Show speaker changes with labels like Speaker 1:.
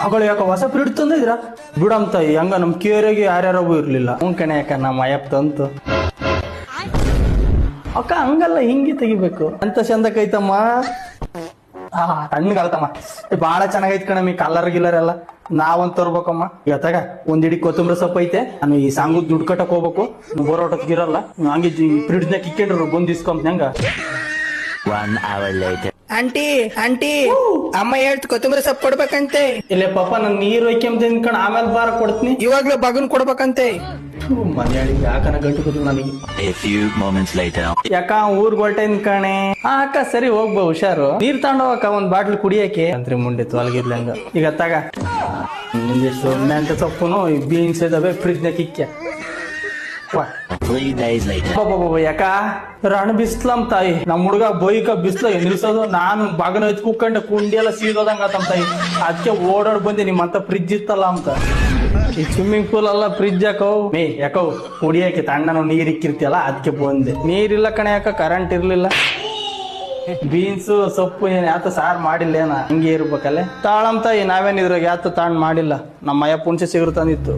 Speaker 1: ಅವಳು ಯಾಕ ಹೊಸ ಫ್ರಿಡ್ ತಂದಿದ್ರ ಬಿಡಮ್ ತಾಯಿ ಹಂಗ ನಮ್ ಕೇರಿಗೆ ಯಾರ್ಯಾರವೂ ಇರ್ಲಿಲ್ಲ ಕಣೆ ಯಾಕ ನಮ್ಮ ಅಯ್ಯಪ್ಪ ತಂತು ಅಕ್ಕ ಹಂಗಲ್ಲ ಹಿಂಗೆ ತೆಗಿಬೇಕು ಅಂತ ಚಂದಕೈತಮ್ಮ ತಣ್ಣಗಾಲತಮ್ಮ ಬಾಳ ಚೆನ್ನಾಗೈತ್ ಕಣಮ್ಮಿ ಕಲರ್ ಗಿಲ್ಲರ್ ಎಲ್ಲ ನಾವಂತ ತರ್ಬೇಕಮ್ಮ ಈಗ ತಗ ಒಂದಿಡಿ ಕೊತ್ತಂಬರಿ ಸೊಪ್ಪು ಐತೆ ನಾನು ಈ ಸಾಂಗು ದುಡ್ಡು ಕಟ್ಟಕ್ ಹೋಗ್ಬೇಕು ಬರೋಟಕ್ಕಿರಲ್ಲ ಹಂಗೆ ಫ್ರಿಡ್ಜ್ನಾಗ ಇಕ್ಕೊಂಡ್ರು ಬಂದ್ ಇಸ್ಕೊಂಬ ಹೆಂಗ
Speaker 2: ಆಂಟಿ ಆಂಟಿ ಅಮ್ಮ ಹೇಳ್ತು ಕೊತ್ತಂಬರಿ ಸೊಪ್ಪು ಕೊಡ್ಬೇಕಂತೆ.
Speaker 1: ಇಲ್ಲೇ ಪಾಪ ನನ್ ನೀರ್ ಒಯ್ಕೊಂಡ್ ತಿನ್ಕೊಂಡ್ ಆಮೇಲೆ ಬಾರ ಕೊಡ್ತೀನಿ
Speaker 2: ಇವಾಗ್ಲೂ ಬಗನ್ ಕೊಡ್ಬೇಕಂತೆ.
Speaker 1: ಮನೆಯಾಳಿ ಯಾಕನ ಗಂಟು ನನಗೆ ಯಾಕ ಊರ್ಗ್ ಹೊಲ್ಟೇನ್ ಕಣೆ ಅಕ್ಕ ಸರಿ ಹೋಗ್ಬಾ ಹುಷಾರು ನೀರ್ ತಗೊಂಡೋಗಕ್ಕ ಒಂದ್ ಬಾಟ್ಲ್ ಕುಡಿಯಕ್ಕೆ ಅಂತ್ರಿ ಮುಂಡಿತ್ತು ಅಲ್ಗಿರ್ಲಂಗ ಈಗ ತಗ ಸೊನ್ನೆ ಅಂತ ಸೊಪ್ಪುನು ಬೀನ್ಸ್ ಇದಾವೆ ಫ್ರಿಜ್ನಾಗ ಇಕ್ಕೆ ಯಾಕ ರಣ ಬಿಸ್ಲಂ ತಾಯಿ ನಮ್ ಹುಡುಗ ಬೈಕ ಬಿಸ್ಲ ನಿಲ್ಸೋದು ನಾನು ಬಾಗನ ಎತ್ ಕುಕ್ಕಂಡೆ ಕುಂಡಿ ಎಲ್ಲ ಸೀದೋದಂಗ ತಮ್ಮ ತಾಯಿ ಅದಕ್ಕೆ ಓಡಾಡ್ ಬಂದೆ ನಿಮ್ಮಂತ ಫ್ರಿಜ್ ಇತ್ತಲ್ಲ ಅಂತ ಈ ಸ್ವಿಮ್ಮಿಂಗ್ ಪೂಲ್ ಅಲ್ಲ ಫ್ರಿಜ್ ಯಾಕವ್ ಯಾಕವ್ ಕುಡಿಯಕ್ಕೆ ತಣ್ಣನ ನೀರ್ ಇಕ್ಕಿರ್ತಿಯಲ್ಲ ಅದಕ್ಕೆ ಬಂದೆ ನೀರಿಲ್ಲ ಕಣೆ ಯಾಕ ಕರೆಂಟ್ ಇರ್ಲಿಲ್ಲ ಬೀನ್ಸ್ ಸೊಪ್ಪು ಏನ್ ಯಾತ ಸಾರ್ ಮಾಡಿಲ್ಲ ಏನ ಹಿಂಗೆ ಇರ್ಬೇಕಲ್ಲೇ ತಾಳಂ ತಾಯಿ ನಾವೇನ್ ಇದ್ರಾಗ ಯಾತ ತಾಣ್ ಮಾಡಿಲ್ಲ ನಮ್ಮ ಅಯ್ಯ ಪುಣ್ಸೆ ಸಿಗುರ್ ತಂದಿತ್ತು